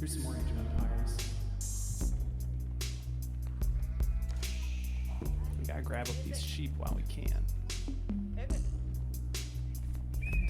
Here's some more Age of Empires. We gotta grab up these sheep while we can.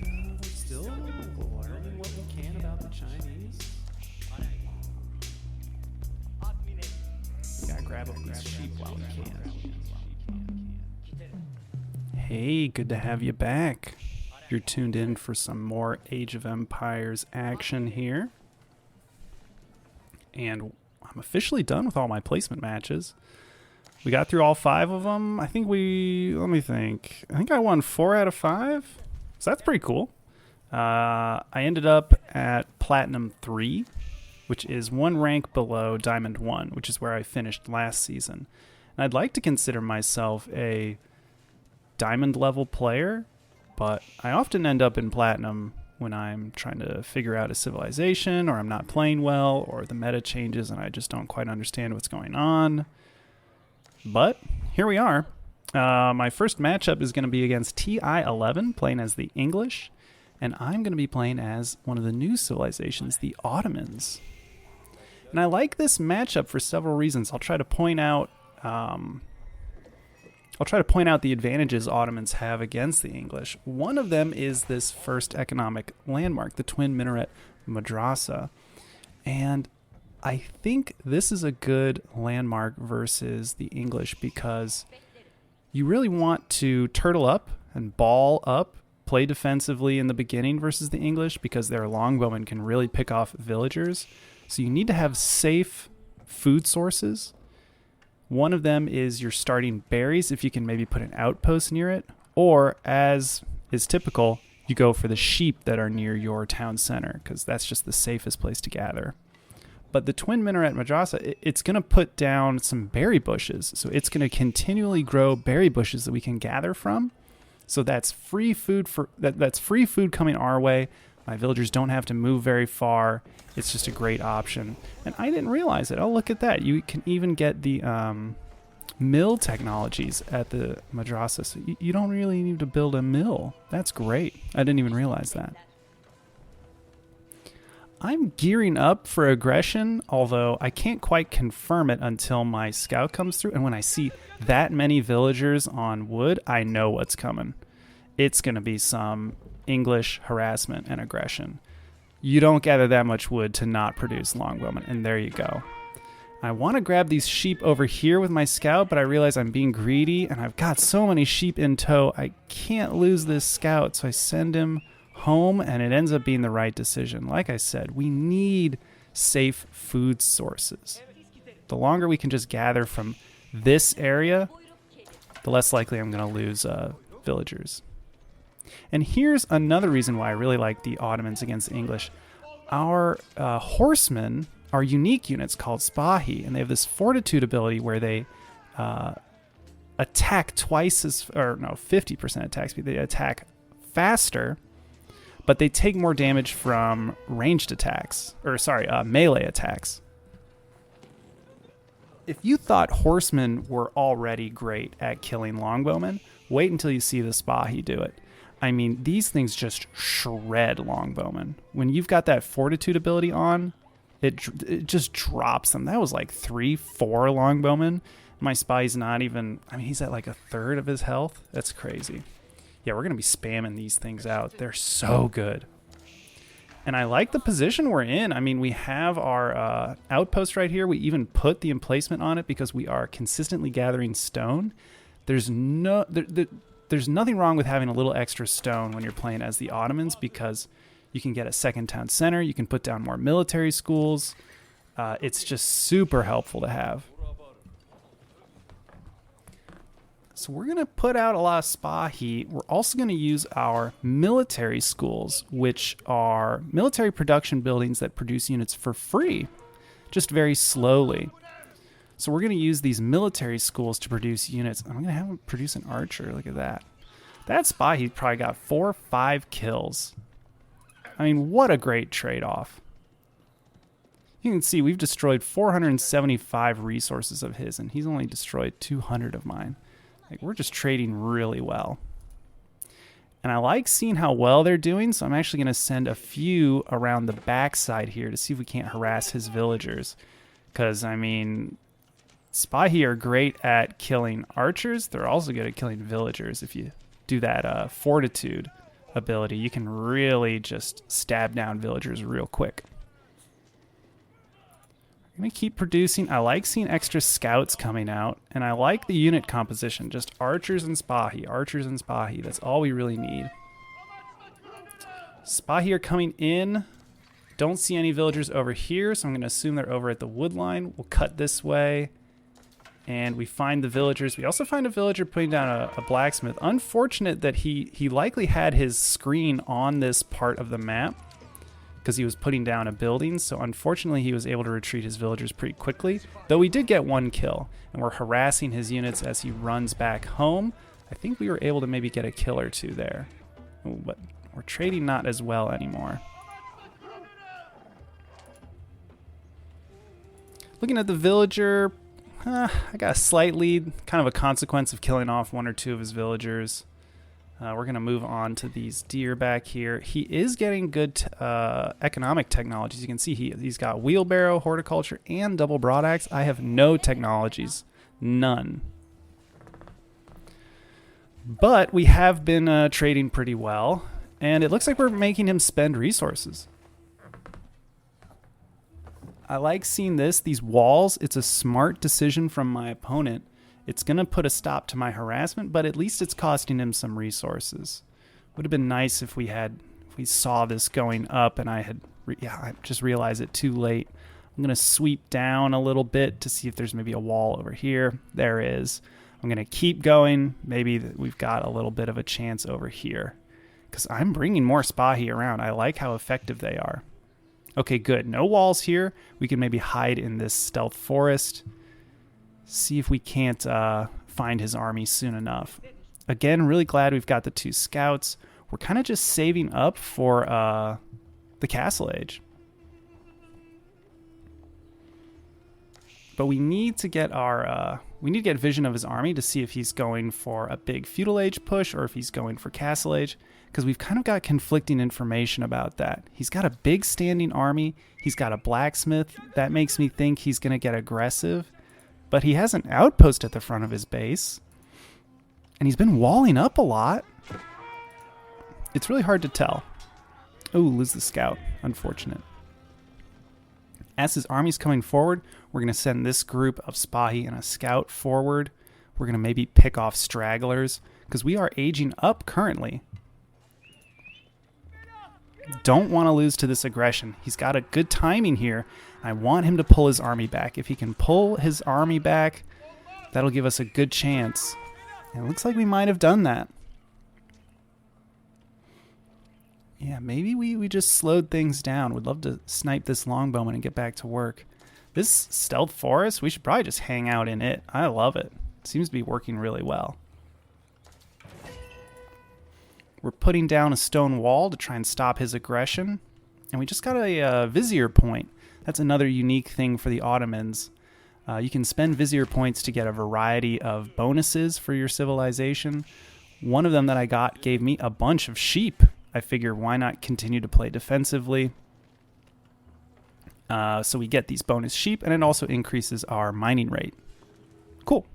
And we're still learning what we can about the Chinese. We gotta grab up these sheep while we can. Hey, good to have you back. You're tuned in for some more Age of Empires action here. And I'm officially done with all my placement matches. We got through all 5 of them. I think I won 4 out of 5. So that's pretty cool. I ended up at Platinum 3, which is 1 rank below Diamond 1, which is where I finished last season. And I'd like to consider myself a Diamond level player, but I often end up in Platinum when I'm trying to figure out a civilization, or I'm not playing well, or the meta changes and I just don't quite understand what's going on. But here we are. My first matchup is going to be against TI-11, playing as the English, and I'm going to be playing as one of the new civilizations, the Ottomans. And I like this matchup for several reasons. I'll try to point out the advantages Ottomans have against the English. One of them is this first economic landmark, the Twin Minaret Madrasa. And I think this is a good landmark versus the English because you really want to turtle up and ball up, play defensively in the beginning versus the English because their longbowmen can really pick off villagers. So you need to have safe food sources. One of them is your starting berries, if you can maybe put an outpost near it, or, as is typical, you go for the sheep that are near your town center, because that's just the safest place to gather. But the Twin Minaret Madrasa, it's going to put down some berry bushes, so it's going to continually grow berry bushes that we can gather from. So that's free food that's free food coming our way. My villagers don't have to move very far. It's just a great option. And I didn't realize it. Oh, look at that. You can even get the mill technologies at the madrasa. So you don't really need to build a mill. That's great. I didn't even realize that. I'm gearing up for aggression, although I can't quite confirm it until my scout comes through. And when I see that many villagers on wood, I know what's coming. It's going to be some English harassment and aggression. You don't gather that much wood to not produce longbowmen, and there you go. I want to grab these sheep over here with my scout, but I realize I'm being greedy, and I've got so many sheep in tow, I can't lose this scout, so I send him home, and it ends up being the right decision. Like I said, we need safe food sources. The longer we can just gather from this area, the less likely I'm going to lose villagers. And here's another reason why I really like the Ottomans against the English. Our horsemen are unique units called Sipahi, and they have this fortitude ability where they attack 50% attack speed. They attack faster, but they take more damage from ranged attacks, melee attacks. If you thought horsemen were already great at killing longbowmen, wait until you see the Sipahi do it. I mean, these things just shred longbowmen. When you've got that fortitude ability on, it just drops them. That was like 3-4 longbowmen. My Spy's not even, he's at like 1/3 of his health. That's crazy. Yeah, we're going to be spamming these things out. They're so good. And I like the position we're in. We have our outpost right here. We even put the emplacement on it because we are consistently gathering stone. There's nothing wrong with having a little extra stone when you're playing as the Ottomans because you can get a second town center. You can put down more military schools. It's just super helpful to have. So we're going to put out a lot of Sipahi. We're also going to use our military schools, which are military production buildings that produce units for free, just very slowly. So we're going to use these military schools to produce units. I'm going to have them produce an archer. Look at that. That Sipahi probably got 4 or 5 kills. What a great trade-off. You can see we've destroyed 475 resources of his, and he's only destroyed 200 of mine. We're just trading really well. And I like seeing how well they're doing, so I'm actually going to send a few around the backside here to see if we can't harass his villagers. Because, I mean, Sipahi are great at killing archers. They're also good at killing villagers. If you do that fortitude ability, you can really just stab down villagers real quick. I'm going to keep producing. I like seeing extra scouts coming out, and I like the unit composition. Just archers and Sipahi, archers and Sipahi. That's all we really need. Sipahi are coming in. Don't see any villagers over here, so I'm going to assume they're over at the wood line. We'll cut this way, and we find the villagers. We also find a villager putting down a blacksmith. Unfortunate that he likely had his screen on this part of the map, because he was putting down a building, so unfortunately he was able to retreat his villagers pretty quickly, though we did get one kill, and we're harassing his units as he runs back home. I think we were able to maybe get a kill or two there. Ooh, but we're trading not as well anymore. Looking at the villager, I got a slight lead, kind of a consequence of killing off one or two of his villagers. We're going to move on to these deer back here. He is getting good economic technologies. You can see he's got wheelbarrow, horticulture, and double broadaxe. I have no technologies. None. But we have been trading pretty well, and it looks like we're making him spend resources. I like seeing this. These walls, it's a smart decision from my opponent. It's going to put a stop to my harassment, but at least it's costing him some resources. Would have been nice if we saw this going up and I just realized it too late. I'm going to sweep down a little bit to see if there's maybe a wall over here. There is. I'm going to keep going. Maybe we've got a little bit of a chance over here, because I'm bringing more Sipahi around. I like how effective they are. Okay, good. No walls here. We can maybe hide in this stealth forest. See if we can't find his army soon enough. Again, really glad we've got the 2 scouts. We're kind of just saving up for the Castle Age. But we need to get vision of his army to see if he's going for a big Feudal Age push or if he's going for Castle Age, because we've kind of got conflicting information about that. He's got a big standing army. He's got a blacksmith. That makes me think he's going to get aggressive. But he has an outpost at the front of his base, and he's been walling up a lot. It's really hard to tell. Oh, lose the scout. Unfortunate. As his army's coming forward, we're going to send this group of Sipahi and a scout forward. We're going to maybe pick off stragglers, because we are aging up currently. Don't want to lose to this aggression. He's got a good timing here. I want him to pull his army back. If he can pull his army back, that'll give us a good chance. And it looks like we might have done that. Yeah, maybe we just slowed things down. Would love to snipe this longbowman and get back to work. This stealth forest, we should probably just hang out in it. I love it. It seems to be working really well. We're putting down a stone wall to try and stop his aggression. And we just got a vizier point. That's another unique thing for the Ottomans. You can spend vizier points to get a variety of bonuses for your civilization. One of them that I got gave me a bunch of sheep. I figure why not continue to play defensively? So we get these bonus sheep, and it also increases our mining rate. Cool.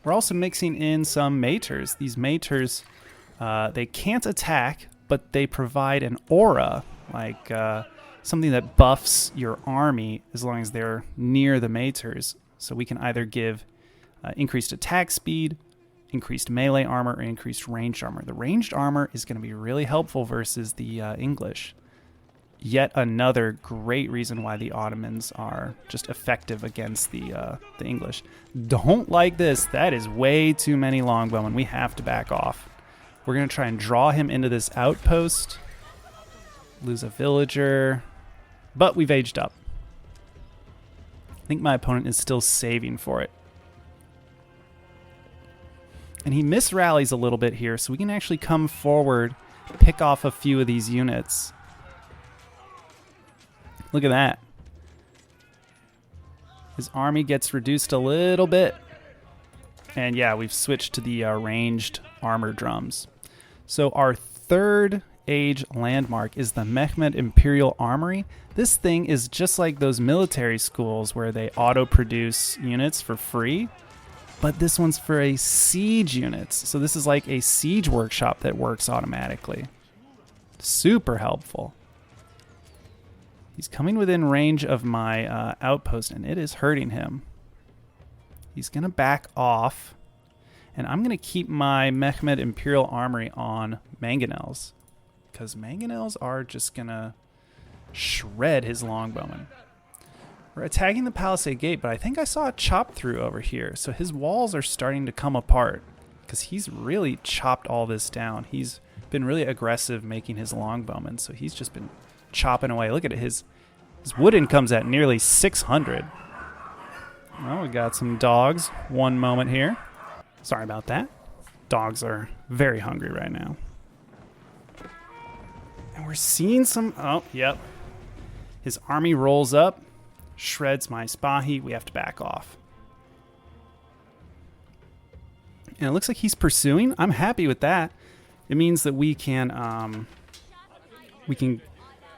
We're also mixing in some maters. These maters, they can't attack, but they provide an aura, like something that buffs your army as long as they're near the maters. So we can either give increased attack speed, increased melee armor, or increased ranged armor. The ranged armor is going to be really helpful versus the English. Yet another great reason why the Ottomans are just effective against the English. Don't like this. That is way too many longbowmen. We have to back off. We're going to try and draw him into this outpost. Lose a villager. But we've aged up. I think my opponent is still saving for it. And he misrallies a little bit here, so we can actually come forward, pick off a few of these units. Look at that. His army gets reduced a little bit. And yeah, we've switched to the ranged armor drums. So our third age landmark is the Mehmed Imperial Armory. This thing is just like those military schools where they auto-produce units for free, but this one's for a siege units. So this is like a siege workshop that works automatically. Super helpful. He's coming within range of my outpost, and it is hurting him. He's going to back off, and I'm going to keep my Mehmed Imperial Armory on mangonels, because mangonels are just going to shred his longbowmen. We're attacking the palisade gate, but I think I saw a chop through over here, so his walls are starting to come apart, because he's really chopped all this down. He's been really aggressive making his longbowmen, so he's just been chopping away. Look at it. His wood income's at nearly 600. Well, we got some dogs. One moment here. Sorry about that. Dogs are very hungry right now. And we're seeing some... Oh, yep. His army rolls up, shreds my Sipahi. We have to back off. And it looks like he's pursuing. I'm happy with that. It means that we can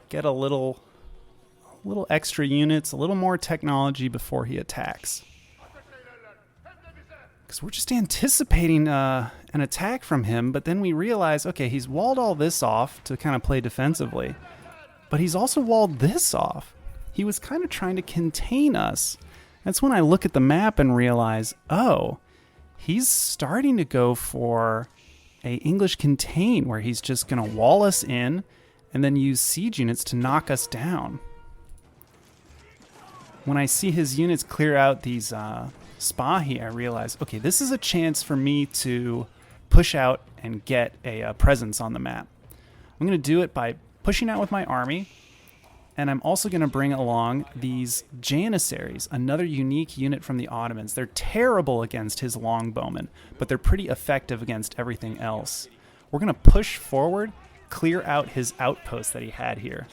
get a little extra units, a little more technology before he attacks. Because we're just anticipating an attack from him, but then we realize, okay, he's walled all this off to kind of play defensively, but he's also walled this off. He was kind of trying to contain us. That's when I look at the map and realize, oh, he's starting to go for a English contain, where he's just going to wall us in and then use siege units to knock us down. When I see his units clear out these Sipahi, I realize, okay, this is a chance for me to push out and get a presence on the map. I'm going to do it by pushing out with my army, and I'm also going to bring along these Janissaries, another unique unit from the Ottomans. They're terrible against his longbowmen, but they're pretty effective against everything else. We're going to push forward, clear out his outpost that he had here.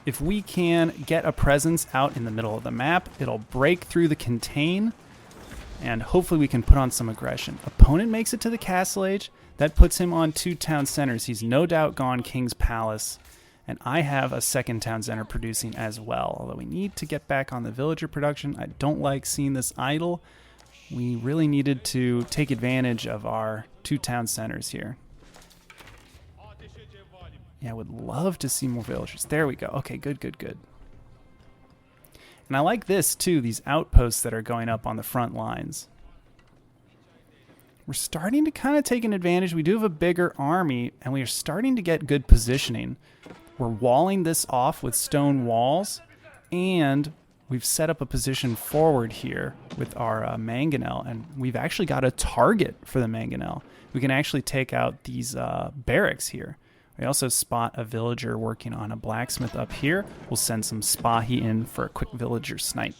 If we can get a presence out in the middle of the map, it'll break through the contain, and hopefully we can put on some aggression. Opponent makes it to the Castle Age. That puts him on 2 town centers. He's no doubt gone King's Palace, and I have a second town center producing as well. Although we need to get back on the villager production. I don't like seeing this idle. We really needed to take advantage of our 2 town centers here. Yeah, I would love to see more villagers. There we go. Okay, good, good, good. And I like this, too, these outposts that are going up on the front lines. We're starting to kind of take an advantage. We do have a bigger army, and we are starting to get good positioning. We're walling this off with stone walls, and we've set up a position forward here with our mangonel, and we've actually got a target for the mangonel. We can actually take out these barracks here. We also spot a villager working on a blacksmith up here. We'll send some Sipahi in for a quick villager snipe.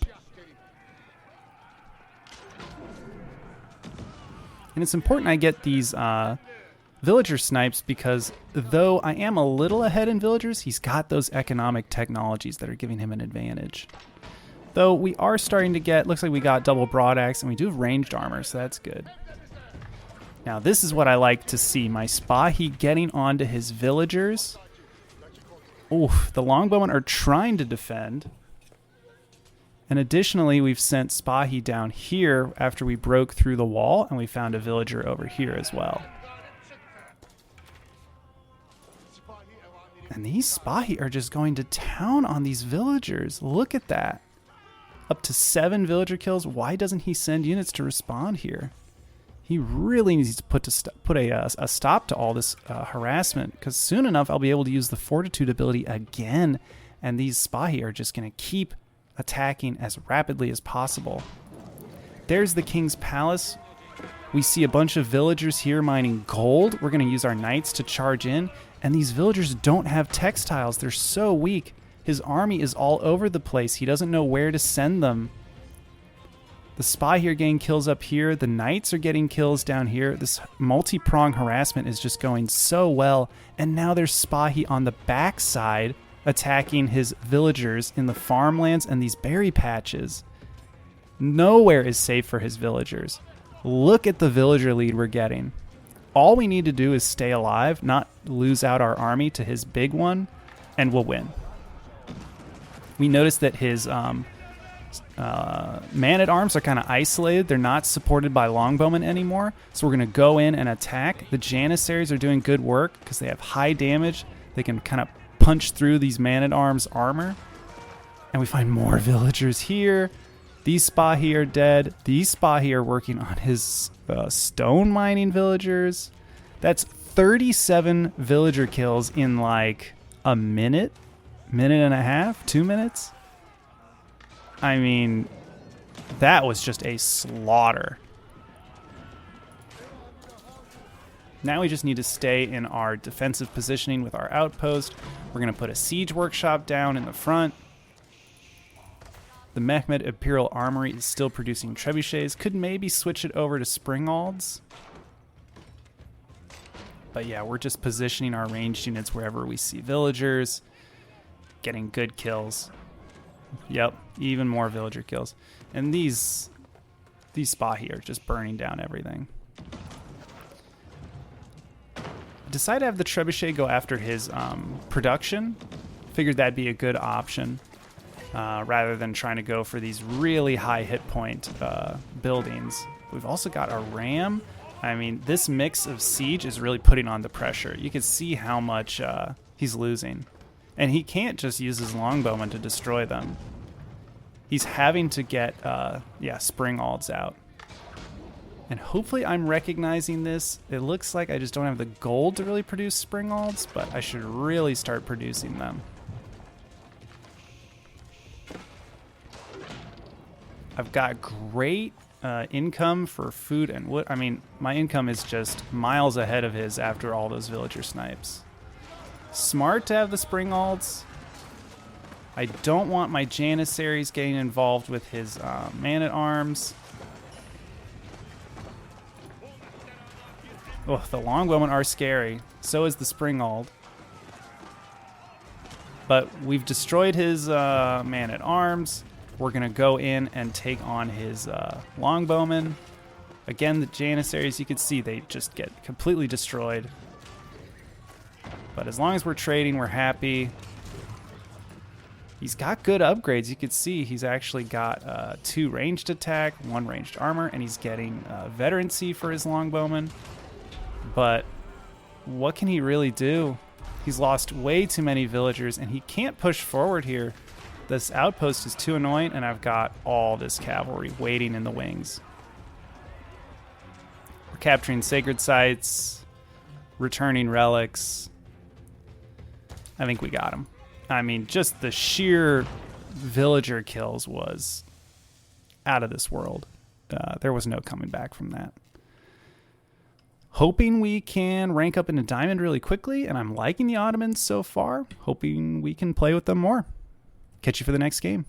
And it's important I get these villager snipes because though I am a little ahead in villagers, he's got those economic technologies that are giving him an advantage. Though we are starting to get, looks like we got double broadaxe, and we do have ranged armor, so that's good. Now this is what I like to see, my Sipahi getting onto his villagers. Oof, the longbowmen are trying to defend. And additionally, we've sent Sipahi down here after we broke through the wall, and we found a villager over here as well. And these Sipahi are just going to town on these villagers. Look at that. Up to 7 villager kills. Why doesn't he send units to respond here? He really needs to put a stop to all this harassment, because soon enough I'll be able to use the fortitude ability again, and these Sipahi are just going to keep attacking as rapidly as possible. There's the King's Palace. We see a bunch of villagers here mining gold. We're going to use our knights to charge in, and these villagers don't have textiles. They're so weak. His army is all over the place. He doesn't know where to send them. The Sipahi are getting kills up here. The knights are getting kills down here. This multi-prong harassment is just going so well. And now there's Sipahi on the backside attacking his villagers in the farmlands and these berry patches. Nowhere is safe for his villagers. Look at the villager lead we're getting. All we need to do is stay alive, not lose out our army to his big one, and we'll win. We noticed that his man-at-arms are kind of isolated. They're not supported by longbowmen anymore, so we're going to go in and attack. The Janissaries are doing good work because they have high damage. They can kind of punch through these man-at-arms armor. And we find more villagers here. These Sipahi are dead. These Sipahi are working on his stone mining villagers. That's 37 villager kills in like a minute and a half, 2 minutes. I mean, that was just a slaughter. Now we just need to stay in our defensive positioning with our outpost. We're going to put a siege workshop down in the front. The Mehmed Imperial Armory is still producing trebuchets. Could maybe switch it over to Springalds. But yeah, we're just positioning our ranged units wherever we see villagers. Getting good kills. Yep, even more villager kills. And these Sipahi are just burning down everything. I decided to have the trebuchet go after his production. Figured that'd be a good option. Rather than trying to go for these really high hit point buildings. We've also got a ram. I mean, this mix of siege is really putting on the pressure. You can see how much he's losing. And he can't just use his longbowmen to destroy them. He's having to get, Springalds out. And hopefully I'm recognizing this. It looks like I just don't have the gold to really produce Springalds, but I should really start producing them. I've got great income for food and wood. I mean, my income is just miles ahead of his after all those villager snipes. Smart to have the Springalds. I don't want my Janissaries getting involved with his man-at-arms. Oh, the longbowmen are scary. So is the Springald. But we've destroyed his man-at-arms. We're going to go in and take on his longbowmen. Again, the Janissaries, you can see they just get completely destroyed. But as long as we're trading, we're happy. He's got good upgrades. You can see he's actually got 2 ranged attack, 1 ranged armor, and he's getting veterancy for his longbowmen. But what can he really do? He's lost way too many villagers, and he can't push forward here. This outpost is too annoying, and I've got all this cavalry waiting in the wings. We're capturing sacred sites, returning relics. I think we got him. I mean, just the sheer villager kills was out of this world. There was no coming back from that. Hoping we can rank up into Diamond really quickly, and I'm liking the Ottomans so far. Hoping we can play with them more. Catch you for the next game.